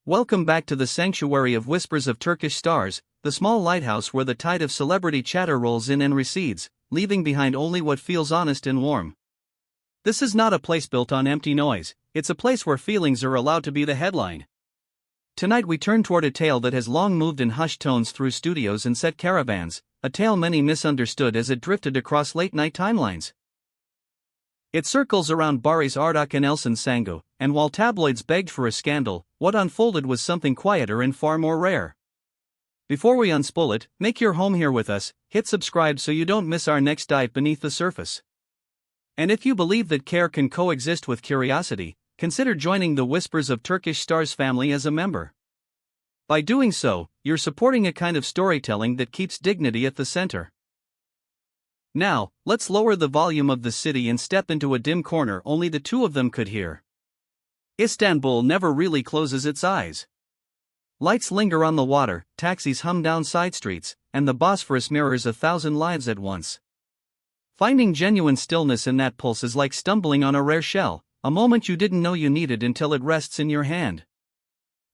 Welcome back to the sanctuary of Whispers of Turkish Stars, the small lighthouse where the tide of celebrity chatter rolls in and recedes, leaving behind only what feels honest and warm. This is not a place built on empty noise, it's a place where feelings are allowed to be the headline. Tonight we turn toward a tale that has long moved in hushed tones through studios and set caravans, a tale many misunderstood as it drifted across late-night timelines. It circles around Barış Arduç and Elçin Sangu, and while tabloids begged for a scandal, what unfolded was something quieter and far more rare. Before we unspool it, make your home here with us, hit subscribe so you don't miss our next dive beneath the surface. And if you believe that care can coexist with curiosity, consider joining the Whispers of Turkish Stars family as a member. By doing so, you're supporting a kind of storytelling that keeps dignity at the center. Now, let's lower the volume of the city and step into a dim corner only the two of them could hear. Istanbul never really closes its eyes. Lights linger on the water, taxis hum down side streets, and the Bosphorus mirrors 1,000 lives at once. Finding genuine stillness in that pulse is like stumbling on a rare shell, a moment you didn't know you needed until it rests in your hand.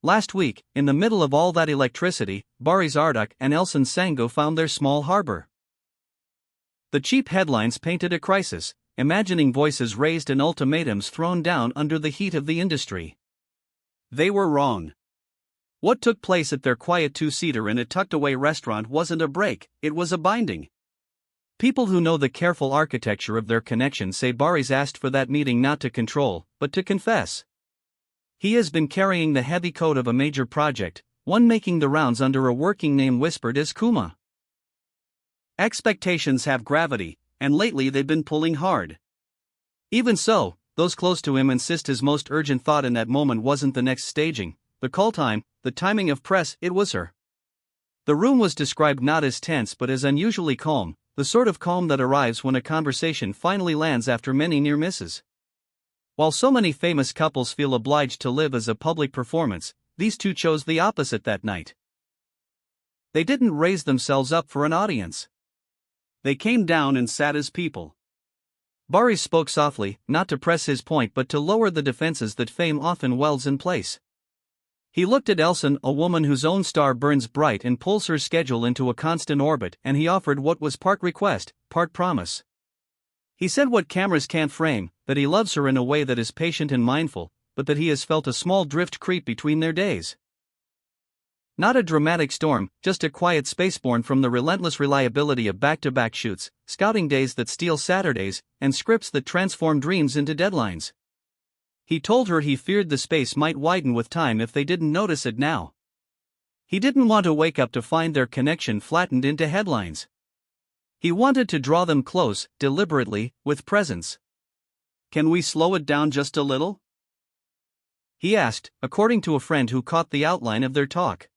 Last week, in the middle of all that electricity, Barış Arduç and Elçin Sangu found their small harbor. The cheap headlines painted a crisis, imagining voices raised and ultimatums thrown down under the heat of the industry. They were wrong. What took place at their quiet two-seater in a tucked-away restaurant wasn't a break, it was a binding. People who know the careful architecture of their connection say Barış asked for that meeting not to control, but to confess. He has been carrying the heavy coat of a major project, one making the rounds under a working name whispered as Kuma. Expectations have gravity, and lately they've been pulling hard. Even so, those close to him insist his most urgent thought in that moment wasn't the next staging, the call time, the timing of press, it was her. The room was described not as tense but as unusually calm, the sort of calm that arrives when a conversation finally lands after many near misses. While so many famous couples feel obliged to live as a public performance, these two chose the opposite that night. They didn't raise themselves up for an audience. They came down and sat as people. Barış spoke softly, not to press his point but to lower the defenses that fame often welds in place. He looked at Elçin, a woman whose own star burns bright and pulls her schedule into a constant orbit, and he offered what was part request, part promise. He said what cameras can't frame, that he loves her in a way that is patient and mindful, but that he has felt a small drift creep between their days. Not a dramatic storm, just a quiet space born from the relentless reliability of back-to-back shoots, scouting days that steal Saturdays, and scripts that transform dreams into deadlines. He told her he feared the space might widen with time if they didn't notice it now. He didn't want to wake up to find their connection flattened into headlines. He wanted to draw them close, deliberately, with presence. "Can we slow it down just a little?" he asked, according to a friend who caught the outline of their talk.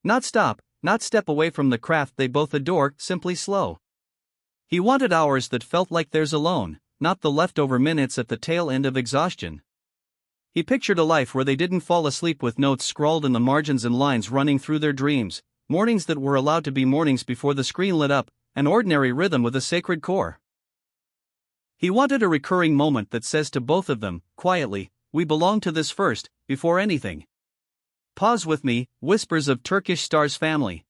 Not stop, not step away from the craft they both adore, simply slow. He wanted hours that felt like theirs alone, not the leftover minutes at the tail end of exhaustion. He pictured a life where they didn't fall asleep with notes scrawled in the margins and lines running through their dreams, mornings that were allowed to be mornings before the screen lit up, an ordinary rhythm with a sacred core. He wanted a recurring moment that says to both of them, quietly, "We belong to this first, before anything." Pause with me, Whispers of Turkish Stars family.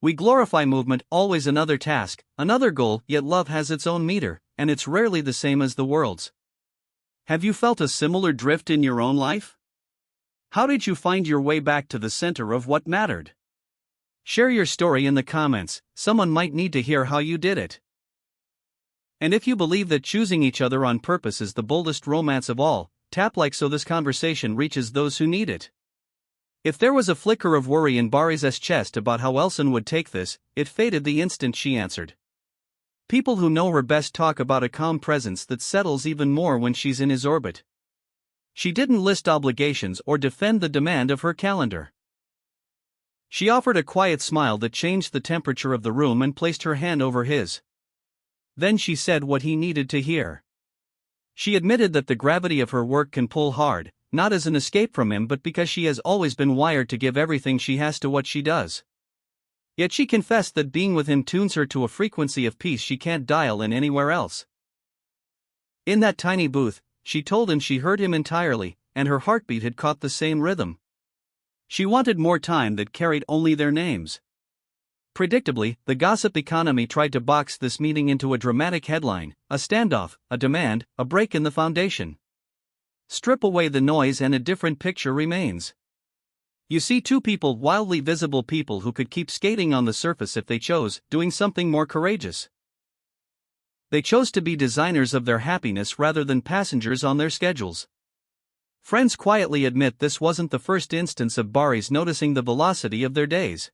We glorify movement, always another task, another goal, yet love has its own meter, and it's rarely the same as the world's. Have you felt a similar drift in your own life? How did you find your way back to the center of what mattered? Share your story in the comments, someone might need to hear how you did it. And if you believe that choosing each other on purpose is the boldest romance of all, tap like so this conversation reaches those who need it. If there was a flicker of worry in Barış's chest about how Elçin would take this, it faded the instant she answered. People who know her best talk about a calm presence that settles even more when she's in his orbit. She didn't list obligations or defend the demand of her calendar. She offered a quiet smile that changed the temperature of the room and placed her hand over his. Then she said what he needed to hear. She admitted that the gravity of her work can pull hard, not as an escape from him but because she has always been wired to give everything she has to what she does. Yet she confessed that being with him tunes her to a frequency of peace she can't dial in anywhere else. In that tiny booth, she told him she heard him entirely, and her heartbeat had caught the same rhythm. She wanted more time that carried only their names. Predictably, the gossip economy tried to box this meeting into a dramatic headline, a standoff, a demand, a break in the foundation. Strip away the noise and a different picture remains. You see two people, wildly visible people who could keep skating on the surface if they chose, doing something more courageous. They chose to be designers of their happiness rather than passengers on their schedules. Friends quietly admit this wasn't the first instance of Barış noticing the velocity of their days.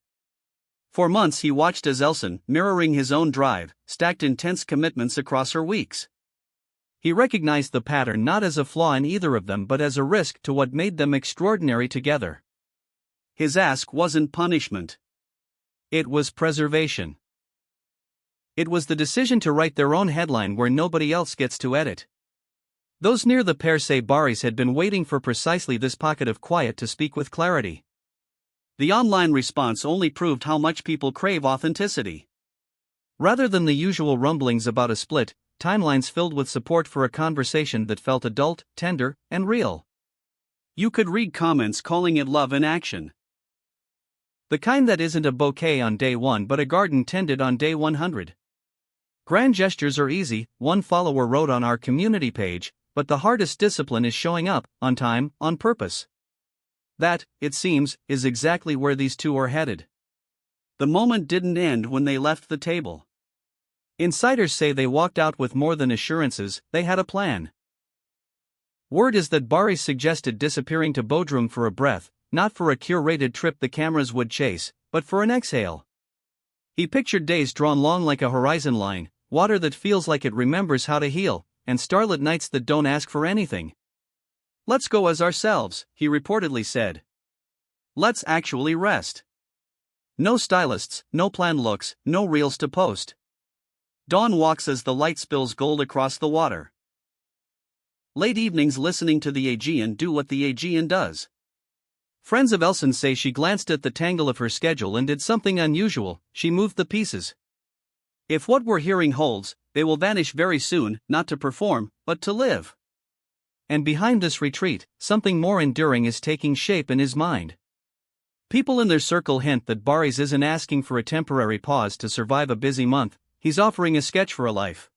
For months he watched as Elçin, mirroring his own drive, stacked intense commitments across her weeks. He recognized the pattern not as a flaw in either of them but as a risk to what made them extraordinary together. His ask wasn't punishment. It was preservation. It was the decision to write their own headline where nobody else gets to edit. Those near the pair say Barış had been waiting for precisely this pocket of quiet to speak with clarity. The online response only proved how much people crave authenticity. Rather than the usual rumblings about a split, timelines filled with support for a conversation that felt adult, tender, and real. You could read comments calling it love in action. The kind that isn't a bouquet on day 1 but a garden tended on day 100. Grand gestures are easy, one follower wrote on our community page, but the hardest discipline is showing up, on time, on purpose. That, it seems, is exactly where these two are headed. The moment didn't end when they left the table. Insiders say they walked out with more than assurances, they had a plan. Word is that Barış suggested disappearing to Bodrum for a breath, not for a curated trip the cameras would chase, but for an exhale. He pictured days drawn long like a horizon line, water that feels like it remembers how to heal, and starlit nights that don't ask for anything. "Let's go as ourselves," he reportedly said. "Let's actually rest. No stylists, no planned looks, no reels to post. Dawn walks as the light spills gold across the water. Late evenings listening to the Aegean do what the Aegean does." Friends of Elçin say she glanced at the tangle of her schedule and did something unusual, she moved the pieces. If what we're hearing holds, they will vanish very soon, not to perform, but to live. And behind this retreat, something more enduring is taking shape in his mind. People in their circle hint that Barış isn't asking for a temporary pause to survive a busy month, he's offering a sketch for a life.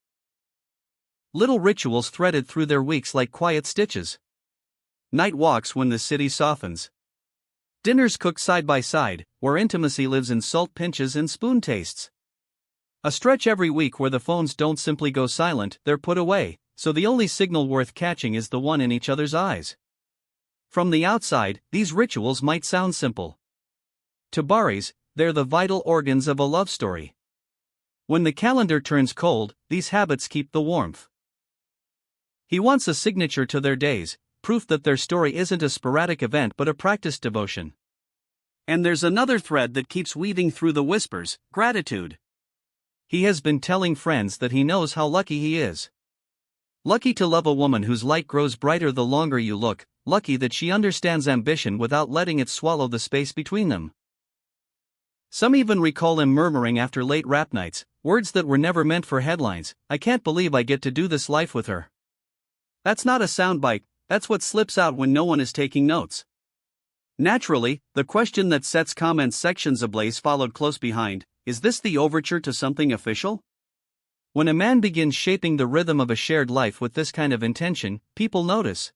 Little rituals threaded through their weeks like quiet stitches. Night walks when the city softens. Dinners cooked side by side, where intimacy lives in salt pinches and spoon tastes. A stretch every week where the phones don't simply go silent, they're put away, so the only signal worth catching is the one in each other's eyes. From the outside, these rituals might sound simple. To Barış, they're the vital organs of a love story. When the calendar turns cold, these habits keep the warmth. He wants a signature to their days, proof that their story isn't a sporadic event but a practiced devotion. And there's another thread that keeps weaving through the whispers: gratitude. He has been telling friends that he knows how lucky he is. Lucky to love a woman whose light grows brighter the longer you look, lucky that she understands ambition without letting it swallow the space between them. Some even recall him murmuring after late rap nights, words that were never meant for headlines: "I can't believe I get to do this life with her." That's not a soundbite, that's what slips out when no one is taking notes. Naturally, the question that sets comment sections ablaze followed close behind: is this the overture to something official? When a man begins shaping the rhythm of a shared life with this kind of intention, people notice.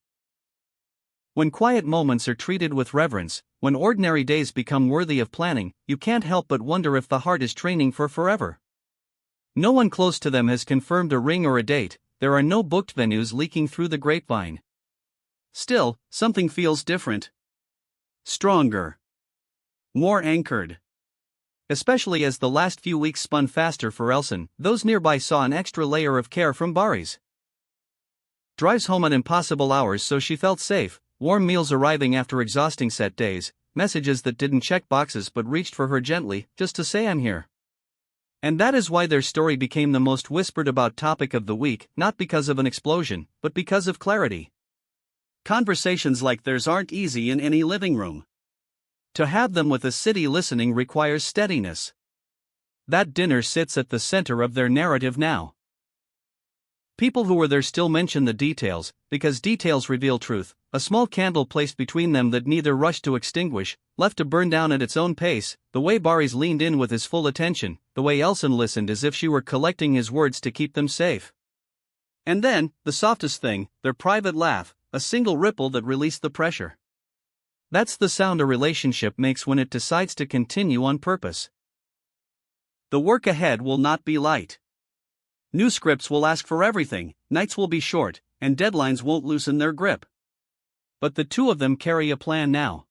When quiet moments are treated with reverence, when ordinary days become worthy of planning, you can't help but wonder if the heart is training for forever. No one close to them has confirmed a ring or a date, there are no booked venues leaking through the grapevine. Still, something feels different. Stronger. More anchored. Especially as the last few weeks spun faster for Elçin, those nearby saw an extra layer of care from Barış. Drives home at impossible hours so she felt safe, warm meals arriving after exhausting set days, messages that didn't check boxes but reached for her gently, just to say I'm here. And that is why their story became the most whispered about topic of the week, not because of an explosion, but because of clarity. Conversations like theirs aren't easy in any living room. To have them with a city listening requires steadiness. That dinner sits at the center of their narrative now. People who were there still mention the details, because details reveal truth. A small candle placed between them that neither rushed to extinguish, left to burn down at its own pace, the way Barış leaned in with his full attention, the way Elçin listened as if she were collecting his words to keep them safe. And then, the softest thing, their private laugh, a single ripple that released the pressure. That's the sound a relationship makes when it decides to continue on purpose. The work ahead will not be light. New scripts will ask for everything, nights will be short, and deadlines won't loosen their grip. But the two of them carry a plan now.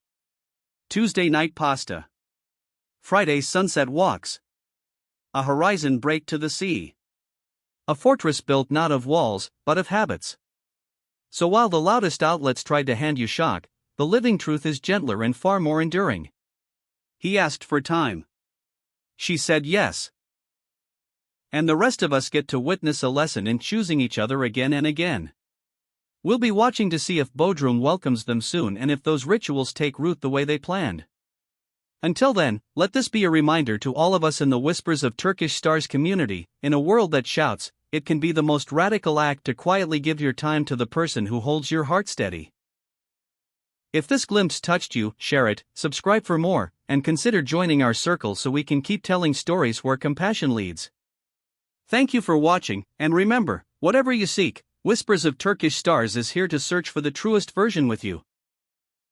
Tuesday night pasta. Friday sunset walks. A horizon break to the sea. A fortress built not of walls, but of habits. So while the loudest outlets tried to hand you shock, the living truth is gentler and far more enduring. He asked for time. She said yes. And the rest of us get to witness a lesson in choosing each other again and again. We'll be watching to see if Bodrum welcomes them soon and if those rituals take root the way they planned. Until then, let this be a reminder to all of us in the Whispers of Turkish Stars community, in a world that shouts, it can be the most radical act to quietly give your time to the person who holds your heart steady. If this glimpse touched you, share it, subscribe for more, and consider joining our circle so we can keep telling stories where compassion leads. Thank you for watching, and remember, whatever you seek, Whispers of Turkish Stars is here to search for the truest version with you.